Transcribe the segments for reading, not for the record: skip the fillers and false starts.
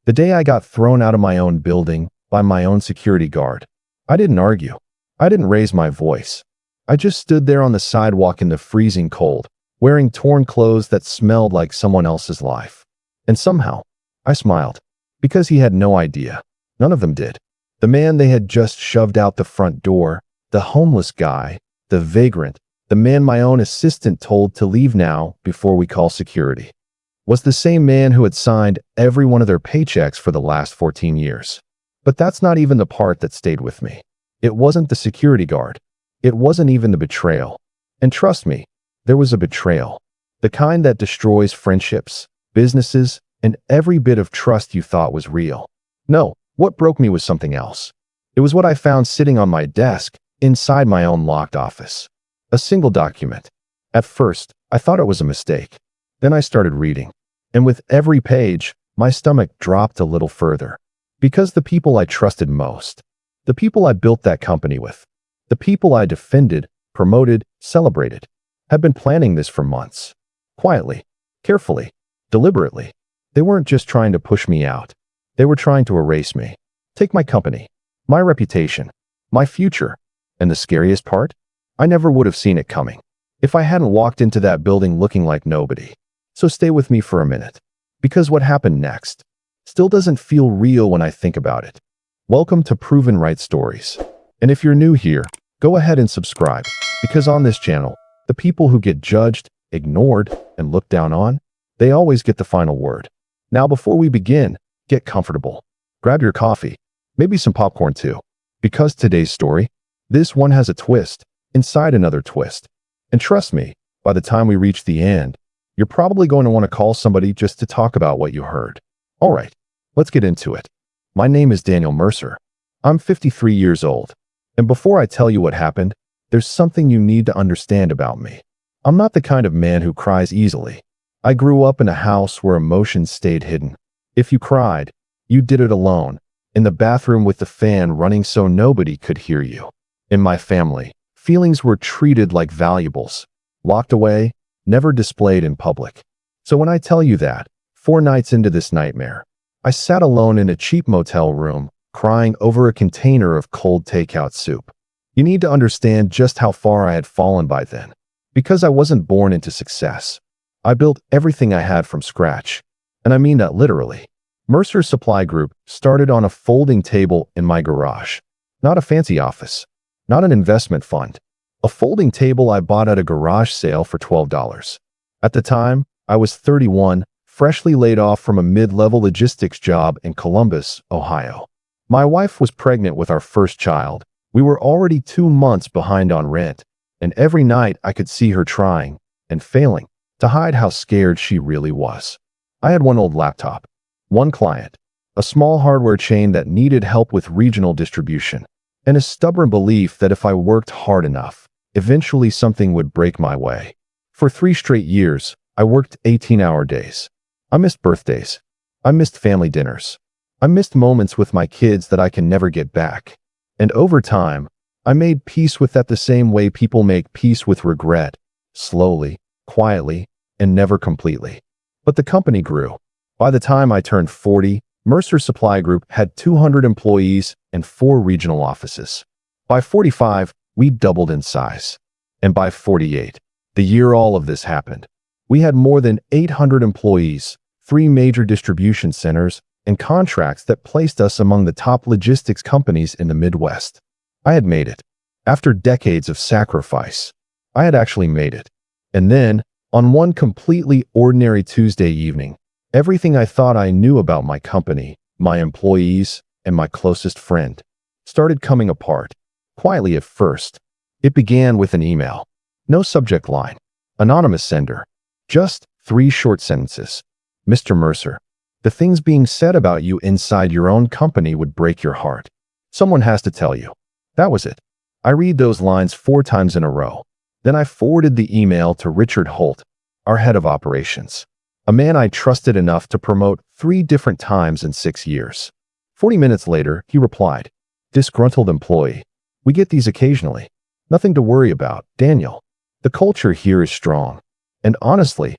The day I got thrown out of my own building by my own security guard. I didn't argue. I didn't raise my voice. I just stood there on the sidewalk in the freezing cold, wearing torn clothes that smelled like someone else's life. And somehow, I smiled. Because he had no idea. None of them did. The man they had just shoved out the front door, the homeless guy, the vagrant, the man my own assistant told to leave now before we call security, was the same man who had signed every one of their paychecks for the last 14 years. But that's not even the part that stayed with me. It wasn't the security guard. It wasn't even the betrayal. And trust me, there was a betrayal. The kind that destroys friendships, businesses, and every bit of trust you thought was real. No, what broke me was something else. It was what I found sitting on my desk, inside my own locked office. A single document. At first, I thought it was a mistake. Then I started reading. And with every page, my stomach dropped a little further. Because the people I trusted most, the people I built that company with, the people I defended, promoted, celebrated, had been planning this for months. Quietly, carefully, deliberately. They weren't just trying to push me out. They were trying to erase me. Take my company, my reputation, my future. And the scariest part? I never would have seen it coming if I hadn't walked into that building looking like nobody. So stay with me for a minute, because what happened next still doesn't feel real when I think about it. Welcome to Proven Right Stories. And if you're new here, go ahead and subscribe, because on this channel, the people who get judged, ignored, and looked down on, they always get the final word. Now before we begin, get comfortable. Grab your coffee, maybe some popcorn too, because today's story, this one has a twist inside another twist. And trust me, by the time we reach the end, you're probably going to want to call somebody just to talk about what you heard. All right, let's get into it. My name is Daniel Mercer. I'm 53 years old. And before I tell you what happened, there's something you need to understand about me. I'm not the kind of man who cries easily. I grew up in a house where emotions stayed hidden. If you cried, you did it alone, in the bathroom with the fan running so nobody could hear you. In my family, feelings were treated like valuables, locked away, never displayed in public. So when I tell you that, 4 nights into this nightmare, I sat alone in a cheap motel room, crying over a container of cold takeout soup. You need to understand just how far I had fallen by then. Because I wasn't born into success. I built everything I had from scratch. And I mean that literally. Mercer Supply Group started on a folding table in my garage. Not a fancy office. Not an investment fund. A folding table I bought at a garage sale for $12. At the time, I was 31, freshly laid off from a mid-level logistics job in Columbus, Ohio. My wife was pregnant with our first child. We were already 2 months behind on rent, and every night I could see her trying, and failing, to hide how scared she really was. I had one old laptop, one client, a small hardware chain that needed help with regional distribution, and a stubborn belief that if I worked hard enough, eventually something would break my way. For 3 straight years, I worked 18-hour days. I missed birthdays. I missed family dinners. I missed moments with my kids that I can never get back. And over time, I made peace with that the same way people make peace with regret, slowly, quietly, and never completely. But the company grew. By the time I turned 40, Mercer Supply Group had 200 employees and 4 regional offices. By 45, we doubled in size. And by 48, the year all of this happened, we had more than 800 employees, 3 major distribution centers, and contracts that placed us among the top logistics companies in the Midwest. I had made it. After decades of sacrifice, I had actually made it. And then, on one completely ordinary Tuesday evening, everything I thought I knew about my company, my employees, and my closest friend started coming apart. Quietly at first. It began with an email. No subject line. Anonymous sender. Just 3 short sentences. Mr. Mercer, the things being said about you inside your own company would break your heart. Someone has to tell you. That was it. I read those lines 4 times in a row. Then I forwarded the email to Richard Holt, our head of operations, a man I trusted enough to promote 3 different times in 6 years. 40 minutes later, he replied, "Disgruntled employee. We get these occasionally. Nothing to worry about, Daniel. The culture here is strong." And honestly,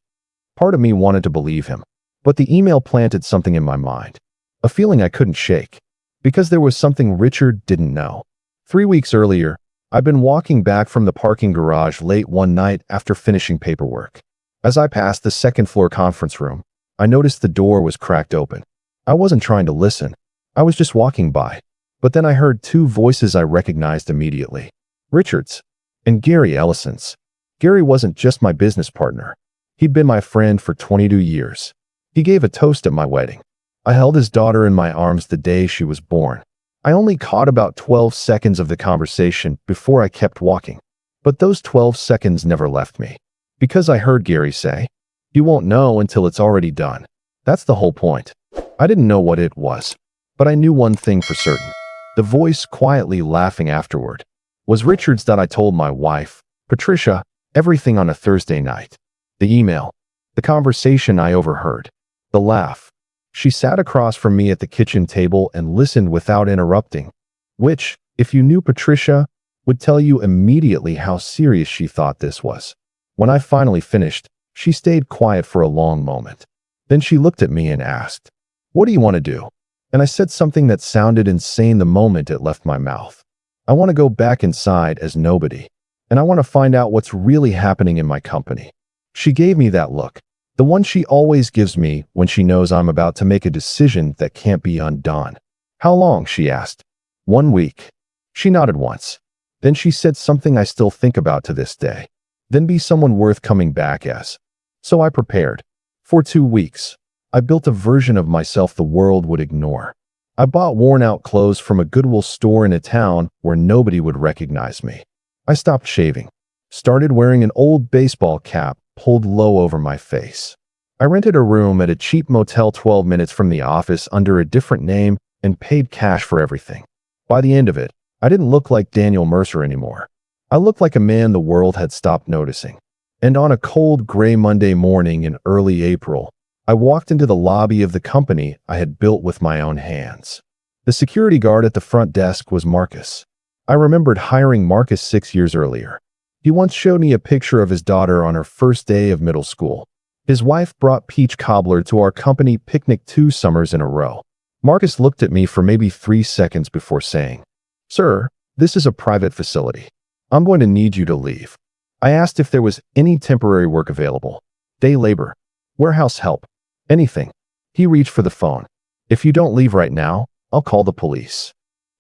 part of me wanted to believe him. But the email planted something in my mind. a feeling I couldn't shake, because there was something Richard didn't know. 3 weeks earlier, I'd been walking back from the parking garage late one night after finishing paperwork. As I passed the second-floor conference room, I noticed the door was cracked open. I wasn't trying to listen. I was just walking by. But then I heard two voices I recognized immediately. Richard's and Gary Ellison's. Gary wasn't just my business partner. He'd been my friend for 22 years. He gave a toast at my wedding. I held his daughter in my arms the day she was born. I only caught about 12 seconds of the conversation before I kept walking. But those 12 seconds never left me. Because I heard Gary say, "You won't know until it's already done." That's the whole point. I didn't know what it was, but I knew one thing for certain. The voice quietly laughing afterward was Richard's. That I told my wife, Patricia, everything on a Thursday night. The email, the conversation I overheard, the laugh. She sat across from me at the kitchen table and listened without interrupting, which, if you knew Patricia, would tell you immediately how serious she thought this was. When I finally finished, she stayed quiet for a long moment. Then she looked at me and asked, "What do you want to do?" And I said something that sounded insane the moment it left my mouth. "I want to go back inside as nobody, and I want to find out what's really happening in my company." She gave me that look, the one she always gives me when she knows I'm about to make a decision that can't be undone. "How long?" she asked. "1 week. She nodded once. Then she said something I still think about to this day. "Then be someone worth coming back as." So I prepared. For 2 weeks, I built a version of myself the world would ignore. I bought worn-out clothes from a Goodwill store in a town where nobody would recognize me. I stopped shaving, started wearing an old baseball cap pulled low over my face. I rented a room at a cheap motel 12 minutes from the office under a different name and paid cash for everything. By the end of it, I didn't look like Daniel Mercer anymore. I looked like a man the world had stopped noticing. And on a cold, gray Monday morning in early April, I walked into the lobby of the company I had built with my own hands. The security guard at the front desk was Marcus. I remembered hiring Marcus 6 years earlier. He once showed me a picture of his daughter on her first day of middle school. His wife brought peach cobbler to our company picnic 2 summers in a row. Marcus looked at me for maybe 3 seconds before saying, "Sir, this is a private facility. I'm going to need you to leave." I asked if there was any temporary work available. Day labor, warehouse help, anything. He reached for the phone. "If you don't leave right now, I'll call the police."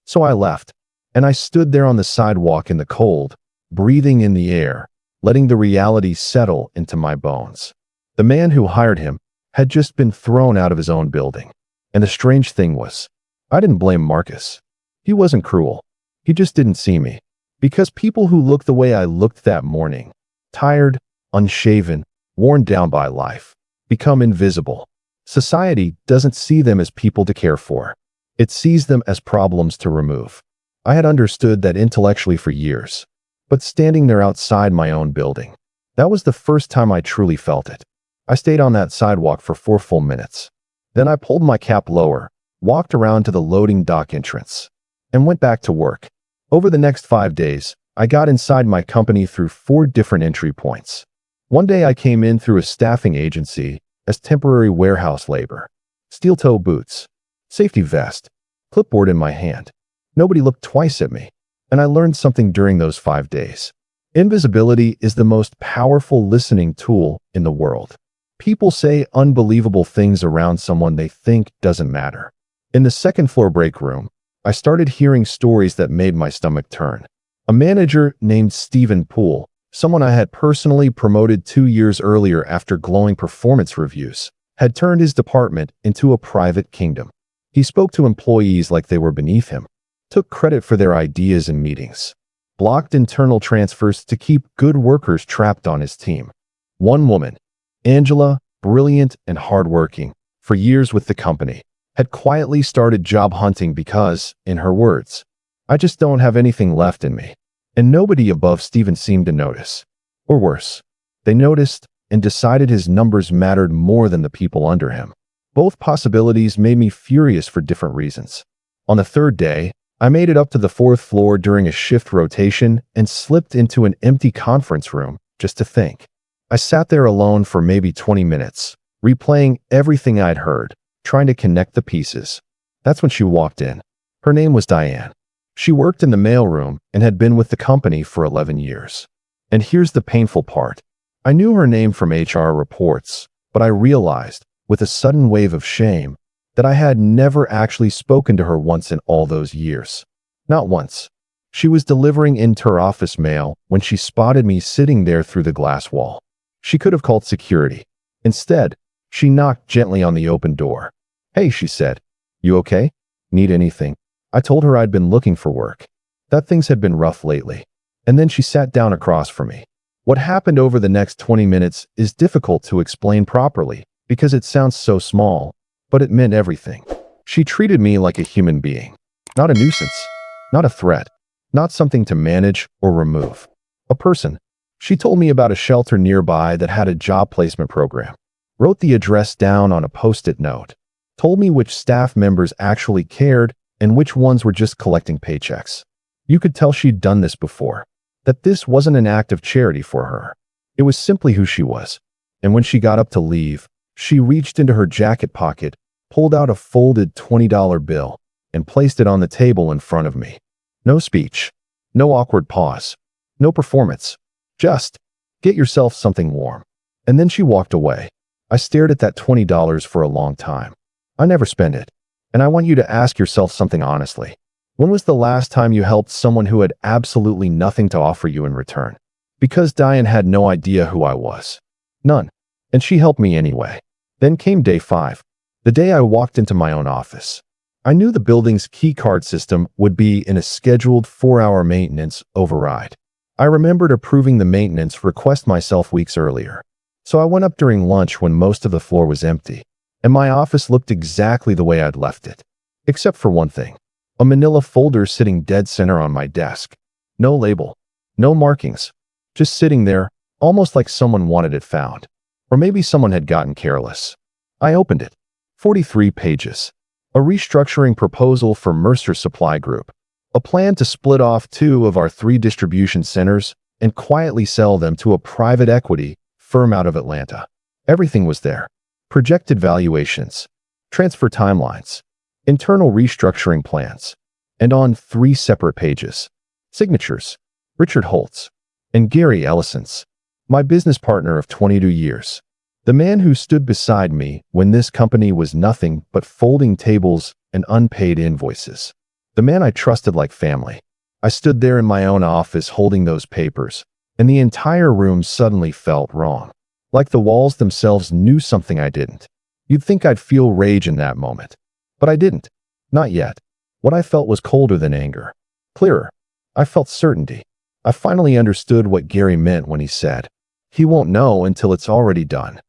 So I left, and I stood there on the sidewalk in the cold, breathing in the air, letting the reality settle into my bones. The man who hired him had just been thrown out of his own building. And the strange thing was, I didn't blame Marcus. He wasn't cruel. He just didn't see me. Because people who looked the way I looked that morning, tired, unshaven, worn down by life, become invisible. Society doesn't see them as people to care for. It sees them as problems to remove. I had understood that intellectually for years, but standing there outside my own building, that was the first time I truly felt it. I stayed on that sidewalk for 4 full minutes. Then I pulled my cap lower, walked around to the loading dock entrance, and went back to work. Over the next 5 days, I got inside my company through 4 different entry points. One day I came in through a staffing agency as temporary warehouse labor. Steel-toe boots, safety vest, clipboard in my hand. Nobody looked twice at me, and I learned something during those 5 days. Invisibility is the most powerful listening tool in the world. People say unbelievable things around someone they think doesn't matter. In the second-floor break room, I started hearing stories that made my stomach turn. A manager named Stephen Poole, someone I had personally promoted 2 years earlier after glowing performance reviews, had turned his department into a private kingdom. He spoke to employees like they were beneath him, took credit for their ideas in meetings, blocked internal transfers to keep good workers trapped on his team. One woman, Angela, brilliant and hardworking, for years with the company, had quietly started job hunting because, in her words, "I just don't have anything left in me." And nobody above Stephen seemed to notice. Or worse, they noticed and decided his numbers mattered more than the people under him. Both possibilities made me furious for different reasons. On the 3rd day, I made it up to the 4th floor during a shift rotation and slipped into an empty conference room just to think. I sat there alone for maybe 20 minutes, replaying everything I'd heard, trying to connect the pieces. That's when she walked in. Her name was Diane. She worked in the mailroom and had been with the company for 11 years. And here's the painful part. I knew her name from HR reports, but I realized, with a sudden wave of shame, that I had never actually spoken to her once in all those years. Not once. She was delivering inter-office mail when she spotted me sitting there through the glass wall. She could have called security. Instead, she knocked gently on the open door. "Hey," she said. "You okay? Need anything?" I told her I'd been looking for work, that things had been rough lately. And then she sat down across from me. What happened over the next 20 minutes is difficult to explain properly because it sounds so small, but it meant everything. She treated me like a human being, not a nuisance, not a threat, not something to manage or remove. A person. She told me about a shelter nearby that had a job placement program, wrote the address down on a post-it note, told me which staff members actually cared and which ones were just collecting paychecks. You could tell she'd done this before, that this wasn't an act of charity for her. It was simply who she was. And when she got up to leave, she reached into her jacket pocket, pulled out a folded $20 bill, and placed it on the table in front of me. No speech, no awkward pause, no performance. Just, "Get yourself something warm." And then she walked away. I stared at that $20 for a long time. I never spent it. And I want you to ask yourself something honestly. When was the last time you helped someone who had absolutely nothing to offer you in return? Because Diane had no idea who I was. None. And she helped me anyway. Then came day 5, the day I walked into my own office. I knew the building's key card system would be in a scheduled 4-hour maintenance override. I remembered approving the maintenance request myself weeks earlier. So I went up during lunch when most of the floor was empty, and my office looked exactly the way I'd left it. Except for one thing. A manila folder sitting dead center on my desk. No label. No markings. Just sitting there, almost like someone wanted it found. Or maybe someone had gotten careless. I opened it. 43 pages. A restructuring proposal for Mercer Supply Group. A plan to split off 2 of our 3 distribution centers and quietly sell them to a private equity firm out of Atlanta. Everything was there. Projected valuations, transfer timelines, internal restructuring plans, and on 3 separate pages, signatures, Richard Holtz and Gary Ellison's, my business partner of 22 years, the man who stood beside me when this company was nothing but folding tables and unpaid invoices, the man I trusted like family. I stood there in my own office holding those papers, and the entire room suddenly felt wrong. Like the walls themselves knew something I didn't. You'd think I'd feel rage in that moment. But I didn't. Not yet. What I felt was colder than anger. Clearer. I felt certainty. I finally understood what Gary meant when he said, "He won't know until it's already done."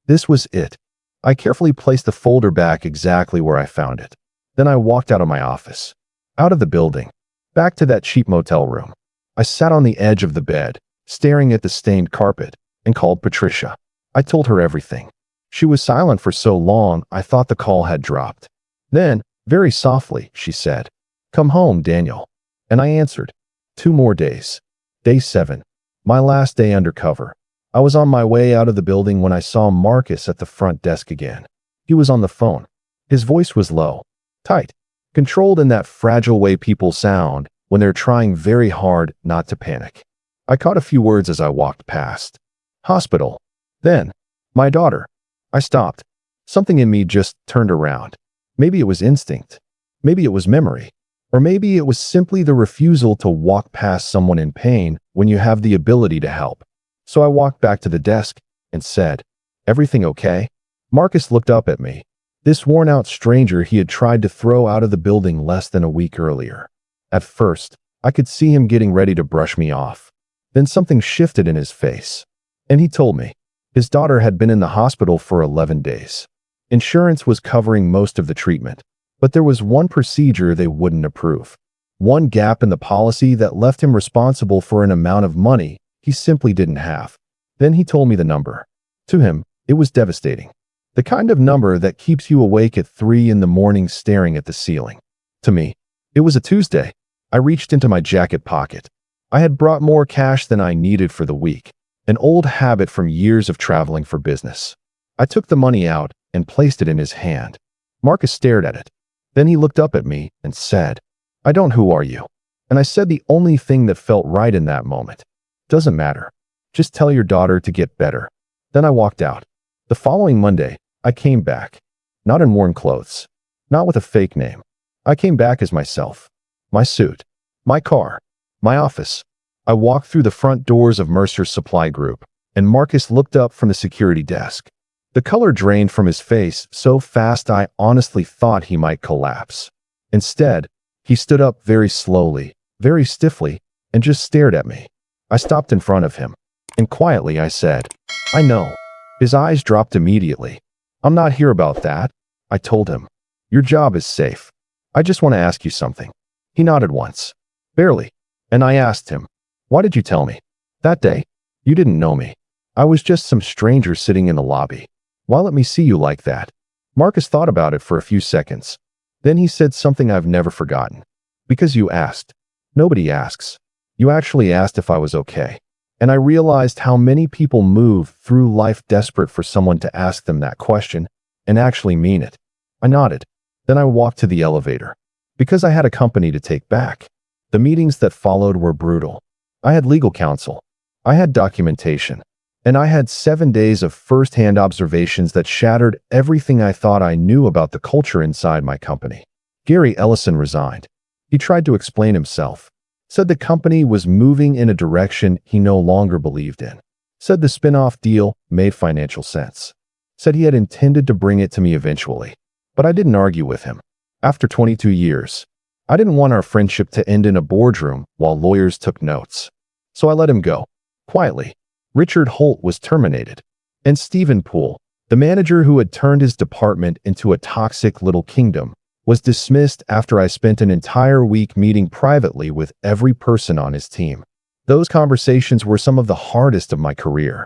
This was it. I carefully placed the folder back exactly where I found it. Then I walked out of my office. Out of the building. Back to that cheap motel room. I sat on the edge of the bed, staring at the stained carpet, and called Patricia. I told her everything. She was silent for so long I thought the call had dropped. Then, very softly, she said, "Come home, Daniel." And I answered. 2 more days. Day 7. My last day undercover. I was on my way out of the building when I saw Marcus at the front desk again. He was on the phone. His voice was low, tight, controlled in that fragile way people sound when they're trying very hard not to panic. I caught a few words as I walked past. Hospital. Then, my daughter. I stopped. Something in me just turned around. Maybe it was instinct. Maybe it was memory. Or maybe it was simply the refusal to walk past someone in pain when you have the ability to help. So I walked back to the desk and said, "Everything okay?" Marcus looked up at me. This worn-out stranger he had tried to throw out of the building less than a week earlier. At first, I could see him getting ready to brush me off. Then something shifted in his face. And he told me his daughter had been in the hospital for 11 days. Insurance was covering most of the treatment, but there was one procedure they wouldn't approve. One gap in the policy that left him responsible for an amount of money he simply didn't have. Then he told me the number. To him, it was devastating. The kind of number that keeps you awake at 3 in the morning staring at the ceiling. To me, it was a Tuesday. I reached into my jacket pocket. I had brought more cash than I needed for the week, an old habit from years of traveling for business. I took the money out and placed it in his hand. Marcus stared at it. Then he looked up at me and said, "I don't, who are you?" And I said the only thing that felt right in that moment. "Doesn't matter. Just tell your daughter to get better." Then I walked out. The following Monday, I came back. Not in worn clothes. Not with a fake name. I came back as myself. My suit. My car. My office. I walked through the front doors of Mercer's Supply Group, and Marcus looked up from the security desk. The color drained from his face so fast I honestly thought he might collapse. Instead, he stood up very slowly, very stiffly, and just stared at me. I stopped in front of him, and quietly I said, "I know." His eyes dropped immediately. "I'm not here about that," I told him. "Your job is safe. I just want to ask you something." He nodded once. "Barely." And I asked him, "Why did you tell me?" "That day, you didn't know me. I was just some stranger sitting in the lobby. Why let me see you like that?" Marcus thought about it for a few seconds. Then he said something I've never forgotten. "Because you asked." "Nobody asks. You actually asked if I was okay." And I realized how many people move through life desperate for someone to ask them that question and actually mean it. I nodded. Then I walked to the elevator. Because I had a company to take back. The meetings that followed were brutal. I had legal counsel. I had documentation. And I had 7 days of first-hand observations that shattered everything I thought I knew about the culture inside my company. Gary Ellison resigned. He tried to explain himself. Said the company was moving in a direction he no longer believed in. Said the spin-off deal made financial sense. Said he had intended to bring it to me eventually. But I didn't argue with him. After 22 years, I didn't want our friendship to end in a boardroom while lawyers took notes. So I let him go. Quietly. Richard Holt was terminated. And Stephen Poole, the manager who had turned his department into a toxic little kingdom, was dismissed after I spent an entire week meeting privately with every person on his team. Those conversations were some of the hardest of my career.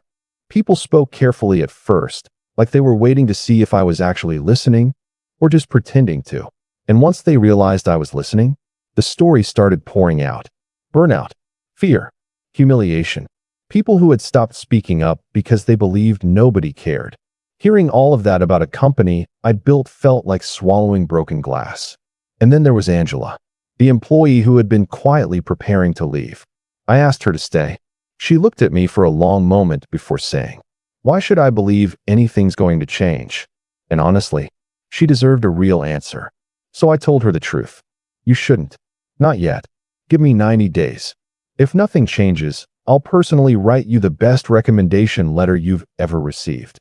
People spoke carefully at first, like they were waiting to see if I was actually listening or just pretending to. And once they realized I was listening, the story started pouring out. Burnout, fear, humiliation. People who had stopped speaking up because they believed nobody cared. Hearing all of that about a company I'd built felt like swallowing broken glass. And then there was Angela, the employee who had been quietly preparing to leave. I asked her to stay. She looked at me for a long moment before saying, "Why should I believe anything's going to change?" And honestly, she deserved a real answer. So I told her the truth. "You shouldn't. Not yet. Give me 90 days. If nothing changes, I'll personally write you the best recommendation letter you've ever received."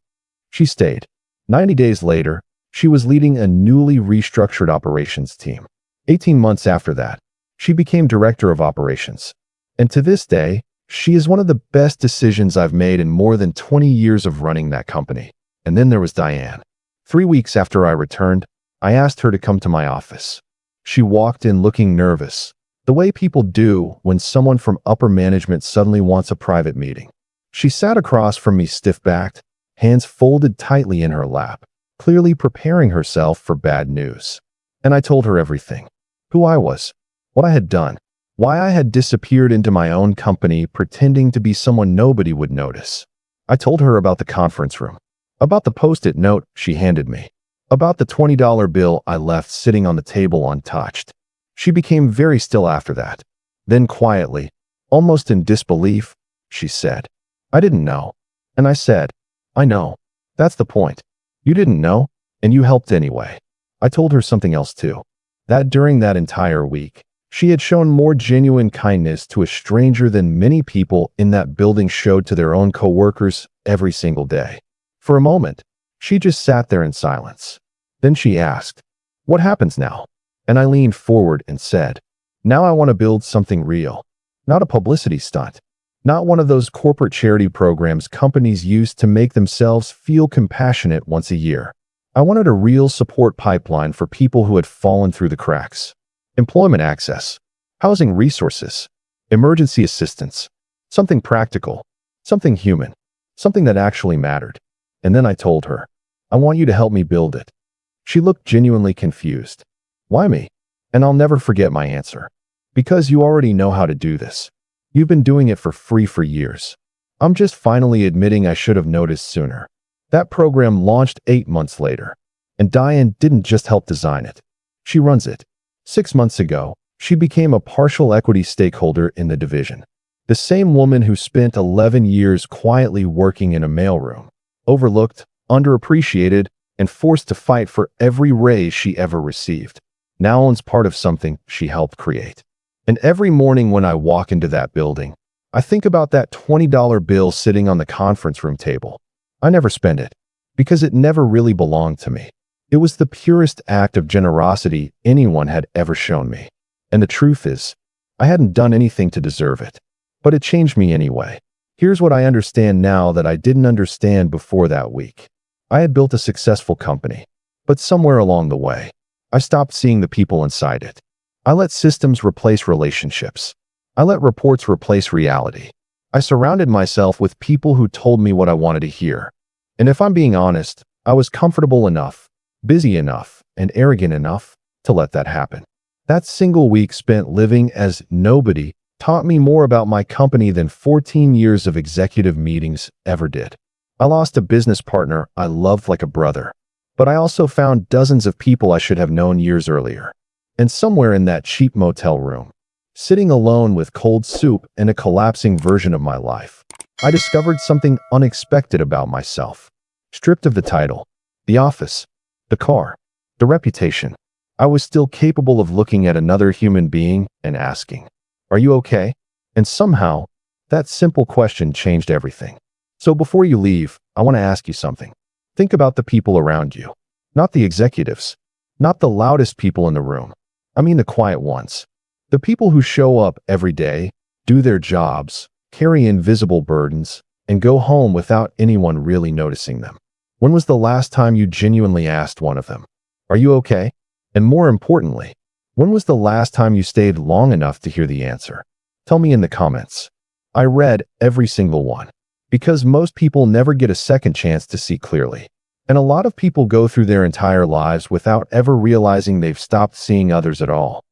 She stayed. 90 days later, she was leading a newly restructured operations team. 18 months after that, she became director of operations. And to this day, she is one of the best decisions I've made in more than 20 years of running that company. And then there was Diane. 3 weeks after I returned, I asked her to come to my office. She walked in looking nervous, the way people do when someone from upper management suddenly wants a private meeting. She sat across from me stiff-backed, hands folded tightly in her lap, clearly preparing herself for bad news. And I told her everything. Who I was, what I had done, why I had disappeared into my own company pretending to be someone nobody would notice. I told her about the conference room, about the post-it note she handed me, about the $20 bill I left sitting on the table untouched. She became very still after that. Then quietly, almost in disbelief, she said, "I didn't know." And I said, "I know. That's the point. You didn't know, and you helped anyway." I told her something else too. That during that entire week, she had shown more genuine kindness to a stranger than many people in that building showed to their own coworkers every single day. For a moment, she just sat there in silence. Then she asked, "What happens now?" And I leaned forward and said, "Now I want to build something real. Not a publicity stunt. Not one of those corporate charity programs companies use to make themselves feel compassionate once a year. I wanted a real support pipeline for people who had fallen through the cracks. Employment access, housing resources, emergency assistance, something practical, something human, something that actually mattered." And then I told her, "I want you to help me build it." She looked genuinely confused. "Why me?" And I'll never forget my answer. "Because you already know how to do this. You've been doing it for free for years. I'm just finally admitting I should have noticed sooner." That program launched 8 months later. And Diane didn't just help design it. She runs it. 6 months ago, she became a partial equity stakeholder in the division. The same woman who spent 11 years quietly working in a mailroom, overlooked, underappreciated, and forced to fight for every raise she ever received, now owns part of something she helped create. And every morning when I walk into that building, I think about that $20 bill sitting on the conference room table. I never spend it, because it never really belonged to me. It was the purest act of generosity anyone had ever shown me. And the truth is, I hadn't done anything to deserve it. But it changed me anyway. Here's what I understand now that I didn't understand before that week. I had built a successful company, but somewhere along the way, I stopped seeing the people inside it. I let systems replace relationships. I let reports replace reality. I surrounded myself with people who told me what I wanted to hear. And if I'm being honest, I was comfortable enough, busy enough, and arrogant enough to let that happen. That single week spent living as nobody taught me more about my company than 14 years of executive meetings ever did. I lost a business partner I loved like a brother, but I also found dozens of people I should have known years earlier. And somewhere in that cheap motel room, sitting alone with cold soup and a collapsing version of my life, I discovered something unexpected about myself. Stripped of the title, the office, the car, the reputation, I was still capable of looking at another human being and asking, "Are you okay?" And somehow, that simple question changed everything. So before you leave, I want to ask you something. Think about the people around you. Not the executives. Not the loudest people in the room. I mean the quiet ones. The people who show up every day, do their jobs, carry invisible burdens, and go home without anyone really noticing them. When was the last time you genuinely asked one of them, "Are you okay?" And more importantly, when was the last time you stayed long enough to hear the answer? Tell me in the comments. I read every single one, because most people never get a second chance to see clearly. And a lot of people go through their entire lives without ever realizing they've stopped seeing others at all.